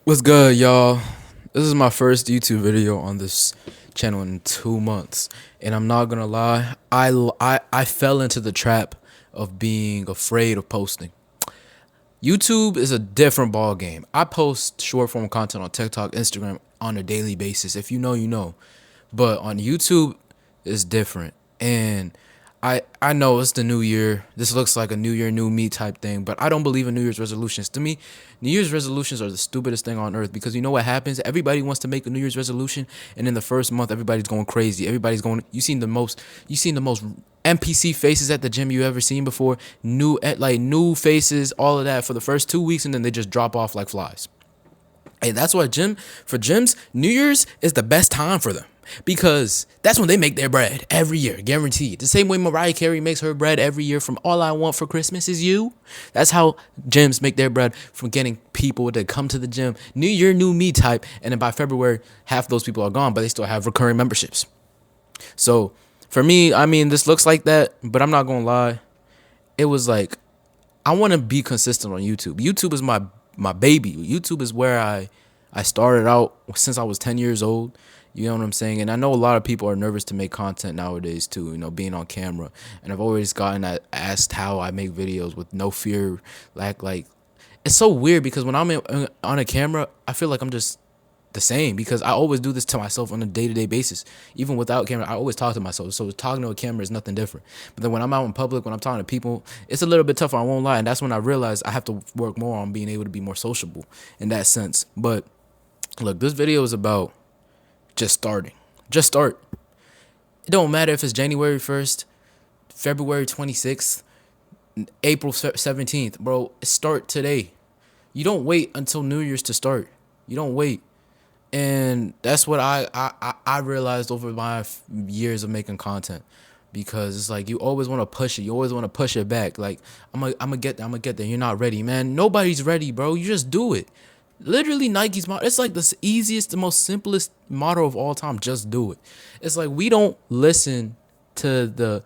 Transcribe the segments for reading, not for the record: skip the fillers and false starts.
What's good, y'all? This is my first YouTube video on this channel in 2 months, and I'm not gonna lie, I fell into the trap of being afraid of posting. YouTube is a different ball game. I post short form content on TikTok, Instagram on a daily basis. If you know, you know. But on YouTube, it's different. And I know it's the new year. This looks like a new year, new me type thing, but I don't believe in New Year's resolutions. To me, New Year's resolutions are the stupidest thing on earth because you know what happens? Everybody wants to make a New Year's resolution, and in the first month, everybody's going crazy. Everybody's going. You seen the most NPC faces at the gym you ever seen before. New faces, all of that for the first 2 weeks, and then they just drop off like flies. And that's why gyms, New Year's is the best time for them because that's when they make their bread every year, guaranteed. The same way Mariah Carey makes her bread every year from All I Want for Christmas Is You. That's how gyms make their bread from getting people to come to the gym. New year, new me type. And then by February, half those people are gone, but they still have recurring memberships. So for me, I mean, this looks like that, but I'm not going to lie. It was like, I want to be consistent on YouTube. YouTube is my baby. YouTube is where I started out since I was 10 years old. You know what I'm saying? And I know a lot of people are nervous to make content nowadays too, you know, being on camera. And I've always gotten asked how I make videos with no fear. Like it's so weird because when on a camera, I feel like I'm just the same because I always do this to myself on a day-to-day basis. Even without camera, I always talk to myself. So talking to a camera is nothing different. But then when I'm out in public, when I'm talking to people, it's a little bit tougher, I won't lie. And that's when I realized I have to work more on being able to be more sociable in that sense. But look, this video is about just starting. Just start. It don't matter if it's January 1st, February 26th, April 17th, bro. Start today. You don't wait until New Year's to start. You don't wait. And that's what I realized over my years of making content, because it's like you always want to push it, you always want to push it back. Like I'm gonna get there. You're not ready, man. Nobody's ready, bro. You just do it. Literally, Nike's motto. It's like the easiest, the most simplest motto of all time. Just do it. It's like we don't listen to the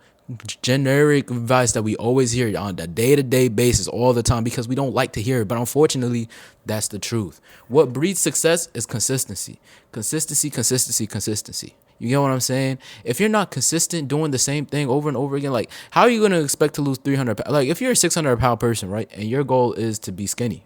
generic advice that we always hear on a day-to-day basis all the time because we don't like to hear it, but unfortunately that's the truth. What breeds success is consistency. Consistency. You get what I'm saying? If you're not consistent doing the same thing over and over again, like how are you going to expect to lose 300 pounds? Like if you're a 600-pound person, right, and your goal is to be skinny,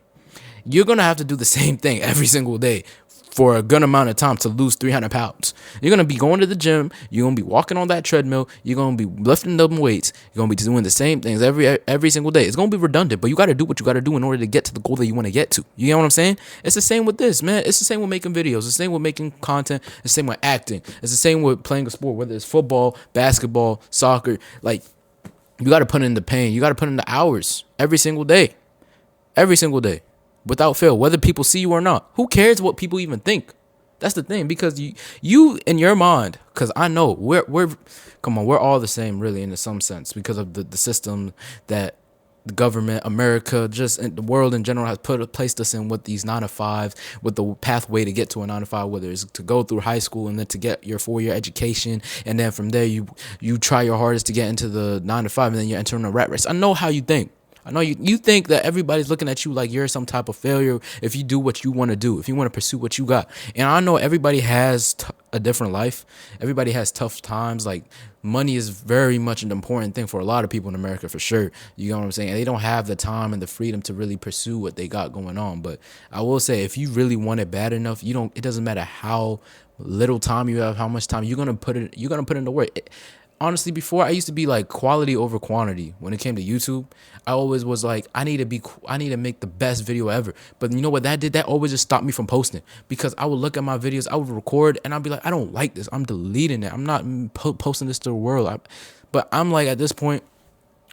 you're going to have to do the same thing every single day for a good amount of time to lose 300 pounds. You're going to be going to the gym. You're going to be walking on that treadmill. You're going to be lifting them weights. You're going to be doing the same things every single day. It's going to be redundant, but you got to do what you got to do in order to get to the goal that you want to get to. You know what I'm saying? It's the same with this, man. It's the same with making videos. It's the same with making content. It's the same with acting. It's the same with playing a sport, whether it's football, basketball, soccer. Like, you got to put in the pain. You got to put in the hours every single day. Every single day. Without fail, whether people see you or not. Who cares what people even think? That's the thing, because you in your mind, because I know we're all the same really in some sense because of the system that the government, America, just the world in general has placed us in with these 9 to 5s, with the pathway to get to a 9 to 5, whether it's to go through high school and then to get your 4-year education, and then from there you try your hardest to get into the 9 to 5, and then you're entering a rat race. I know how you think. I know you think that everybody's looking at you like you're some type of failure if you do what you want to do, if you want to pursue what you got. And I know everybody has a different life. Everybody has tough times. Like money is very much an important thing for a lot of people in America, for sure. You know what I'm saying? And they don't have the time and the freedom to really pursue what they got going on. But I will say, if you really want it bad enough, it doesn't matter how little time you have, how much time you're gonna put in the work. Honestly, before I used to be like quality over quantity when it came to YouTube. I always was like, I need to make the best video ever. But you know what that did? That always just stopped me from posting, because I would look at my videos, I would record, and I'd be like, I don't like this. I'm deleting it. I'm not posting this to the world. But I'm like, at this point,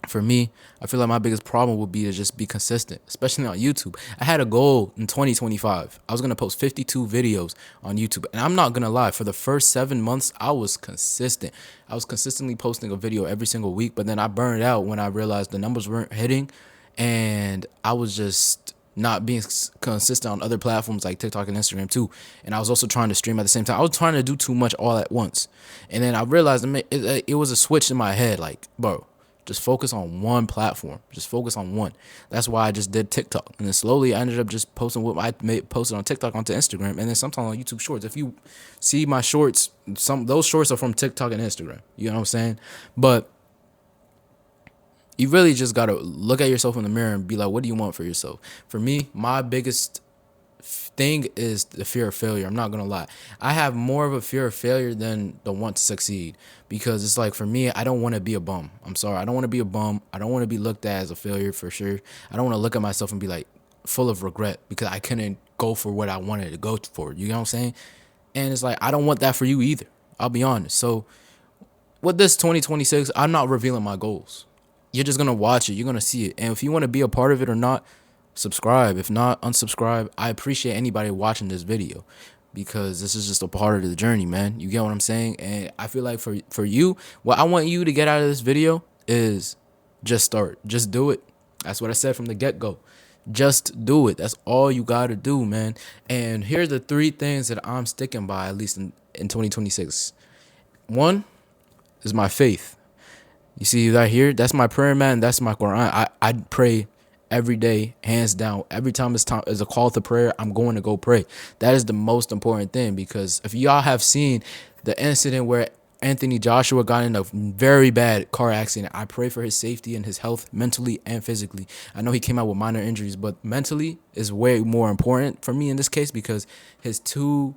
for me, I feel like my biggest problem would be to just be consistent, especially on YouTube. I had a goal in 2025. I was going to post 52 videos on YouTube. And I'm not going to lie, for the first 7 months, I was consistent. I was consistently posting a video every single week. But then I burned out when I realized the numbers weren't hitting. And I was just not being consistent on other platforms like TikTok and Instagram too. And I was also trying to stream at the same time. I was trying to do too much all at once. And then I realized it was a switch in my head. Like, bro, Just focus on one platform. Just focus on one. That's why I just did TikTok, and then slowly I ended up just posting what I made posted on TikTok onto Instagram, and then sometimes on YouTube Shorts. If you see my shorts, some those shorts are from TikTok and Instagram. You know what I'm saying? But you really just gotta look at yourself in the mirror and be like, what do you want for yourself? For me, my biggest thing is the fear of failure. I'm not gonna lie. I have more of a fear of failure than the want to succeed, because it's like, for me, I don't want to be a bum. I'm sorry. I don't want to be a bum. I don't want to be looked at as a failure, for sure. I don't want to look at myself and be like full of regret because I couldn't go for what I wanted to go for. You know what I'm saying? And it's like, I don't want that for you either. I'll be honest. So with this 2026, I'm not revealing my goals. You're just gonna watch it. You're gonna see it. And if you want to be a part of it or not, subscribe. If not, unsubscribe. I appreciate anybody watching this video, because this is just a part of the journey, man. You get what I'm saying? And I feel like for you, what I want you to get out of this video is just start. Just do it. That's what I said from the get-go. Just do it. That's all you gotta do, man. And here's the 3 things that I'm sticking by, at least in 2026. One is my faith. You see that here? That's my prayer, man. That's my Quran. I pray every day, hands down. Every time it's a call to prayer, I'm going to go pray. That is the most important thing, because if y'all have seen the incident where Anthony Joshua got in a very bad car accident, I pray for his safety and his health, mentally and physically. I know he came out with minor injuries, but mentally is way more important for me in this case, because his 2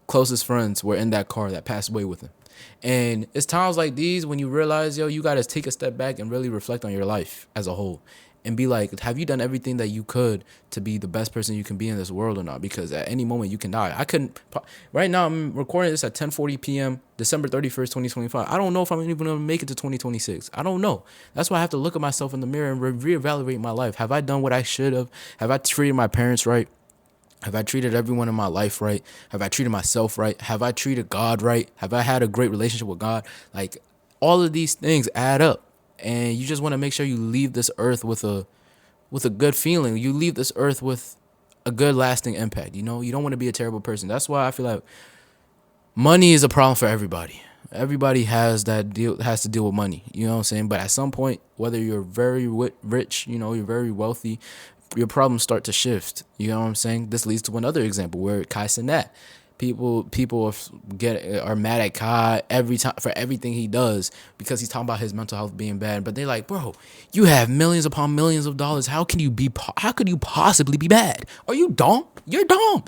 closest friends were in that car that passed away with him. And it's times like these when you realize, yo, you got to take a step back and really reflect on your life as a whole, and be like, have you done everything that you could to be the best person you can be in this world or not? Because at any moment you can die. I couldn't. Right now I'm recording this at 10:40 p.m. December 31st, 2025. I don't know if I'm even gonna make it to 2026. I don't know. That's why I have to look at myself in the mirror and reevaluate my life. Have I done what I should have? Have I treated my parents right? Have I treated everyone in my life right? Have I treated myself right? Have I treated God right? Have I had a great relationship with God? Like, all of these things add up, and you just want to make sure you leave this earth with a good feeling. You leave this earth with a good lasting impact. You know, you don't want to be a terrible person. That's why I feel like money is a problem for everybody. Everybody has to deal with money. You know what I'm saying? But at some point, whether you're very rich, you know, you're very wealthy, your problems start to shift. You know what I'm saying? This leads to another example where Kai Cenat. People are mad at Kai every time for everything he does, because he's talking about his mental health being bad. But they're like, bro, you have millions upon millions of dollars. How could you possibly be bad? Are you dumb? You're dumb.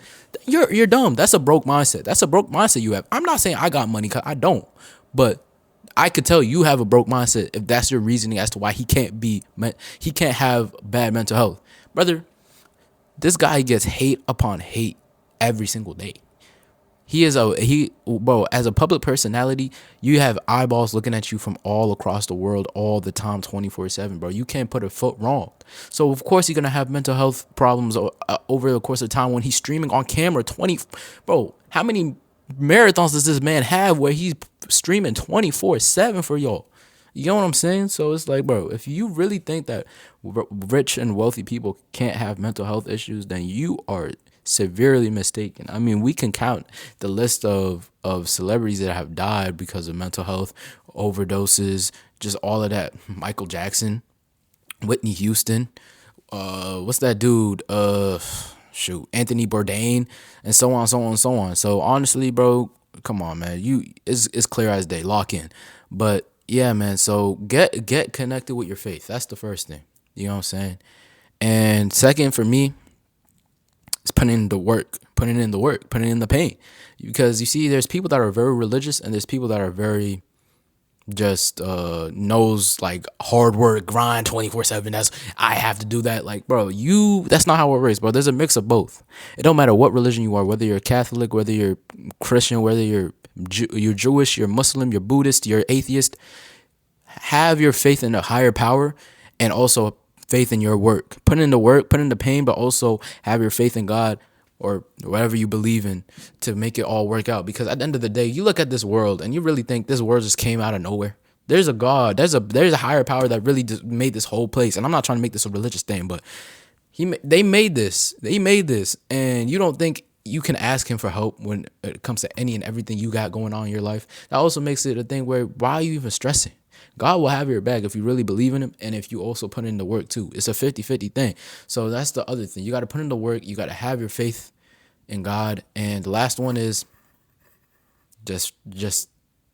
You're dumb. That's a broke mindset. That's a broke mindset you have. I'm not saying I got money, cause I don't, but I could tell you have a broke mindset if that's your reasoning as to why he can't have bad mental health, brother. This guy gets hate upon hate every single day. Bro, as a public personality, you have eyeballs looking at you from all across the world all the time, 24/7, bro. You can't put a foot wrong. So of course you're gonna have mental health problems over the course of time when he's streaming on camera 20. Bro, how many marathons does this man have where he's streaming 24/7 for y'all? You know what I'm saying? So it's like, bro, if you really think that rich and wealthy people can't have mental health issues, then you are severely mistaken. I mean, we can count the list of celebrities that have died because of mental health overdoses, just all of that. Michael Jackson, Whitney Houston, what's that dude? Anthony Bourdain, and so on, so on, so on. So honestly, bro, come on, man. It's clear as day. Lock in. But yeah, man. So get connected with your faith. That's the first thing. You know what I'm saying? And second, for me, is putting in the work, putting in the pain. Because you see, there's people that are very religious, and there's people that are very just knows like hard work, grind 24/7. That's, I have to do that. Like, bro, that's not how it works, bro. There's a mix of both. It don't matter what religion you are, whether you're Catholic, whether you're Christian, whether you're Jewish, you're Muslim, you're Buddhist, you're atheist. Have your faith in a higher power, and also faith in your work. Put in the work, put in the pain, but also have your faith in God or whatever you believe in to make it all work out. Because at the end of the day, you look at this world and you really think this world just came out of nowhere. There's a God, there's a higher power that really just made this whole place. And I'm not trying to make this a religious thing, but they made this, and you don't think you can ask him for help when it comes to any and everything you got going on in your life. That also makes it a thing where, why are you even stressing? God will have your back if you really believe in him and if you also put in the work too. It's a 50-50 thing. So that's the other thing. You got to put in the work. You got to have your faith in God. And the last one is just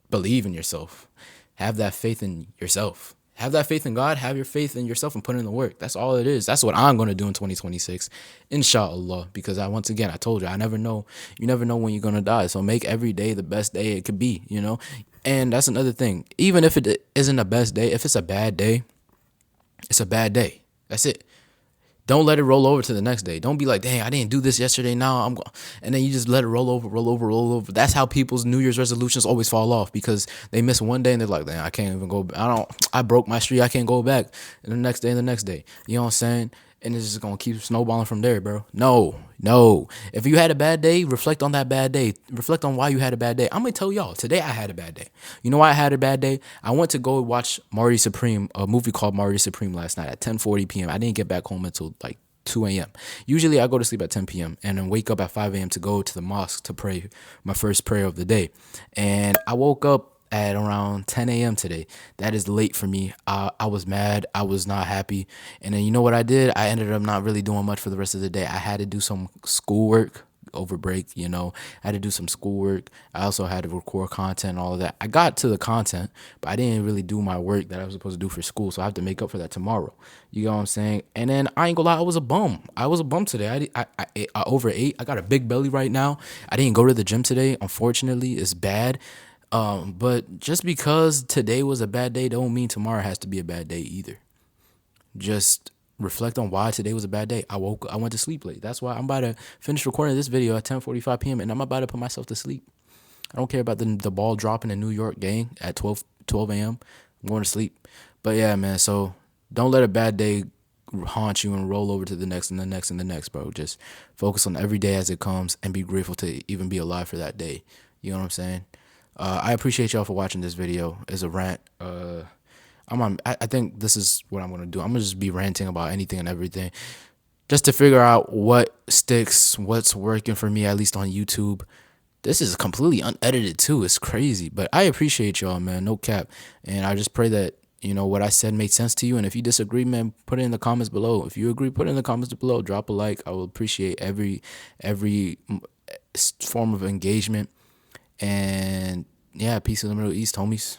believe in yourself. Have that faith in yourself. Have that faith in God. Have your faith in yourself and put in the work. That's all it is. That's what I'm going to do in 2026, inshallah. Because once again, I told you, I never know. You never know when you're going to die. So make every day the best day it could be, you know? And that's another thing. Even if it isn't a best day, if it's a bad day, it's a bad day. That's it. Don't let it roll over to the next day. Don't be like, dang, I didn't do this yesterday. Now I'm going, and then you just let it roll over, roll over, roll over. That's how people's New Year's resolutions always fall off because they miss one day and they're like, dang, I can't even go. I broke my streak. I can't go back. And the next day and the next day. You know what I'm saying? And it's just gonna keep snowballing from there, bro. No. If you had a bad day, reflect on that bad day. Reflect on why you had a bad day. I'm gonna tell y'all today I had a bad day. You know why I had a bad day? I went to go watch Marty Supreme, a movie called Marty Supreme last night at 10:40 p.m. I didn't get back home until like 2 a.m. Usually I go to sleep at 10 p.m. and then wake up at 5 a.m. to go to the mosque to pray my first prayer of the day. And I woke up at around 10 a.m. today. That is late for me. I was mad. I was not happy. And then you know what I did? I ended up not really doing much for the rest of the day. I had to do some schoolwork over break, you know. I had to do some schoolwork. I also had to record content and all of that. I got to the content, but I didn't really do my work that I was supposed to do for school. So I have to make up for that tomorrow. You know what I'm saying? And then I ain't gonna lie, I was a bum. I was a bum today. I overate. I got a big belly right now. I didn't go to the gym today. Unfortunately, it's bad. But just because today was a bad day don't mean tomorrow has to be a bad day either. Just reflect on why today was a bad day. I went to sleep late. That's why I'm about to finish recording this video at 10:45 p.m. and I'm about to put myself to sleep. I don't care about the ball dropping in New York gang at 12 a.m. I'm going to sleep. But yeah, man, so don't let a bad day haunt you and roll over to the next and the next and the next, bro. Just focus on every day as it comes and be grateful to even be alive for that day. You know what I'm saying? I appreciate y'all for watching this video. It's a rant. I think this is what I'm gonna do. I'm gonna just be ranting about anything and everything, just to figure out what sticks, what's working for me, at least on YouTube. This is completely unedited too. It's crazy, but I appreciate y'all, man. No cap. And I just pray that what I said made sense to you. And if you disagree, man, put it in the comments below. If you agree, put it in the comments below. Drop a like. I will appreciate every form of engagement. And yeah, peace in the Middle East, homies.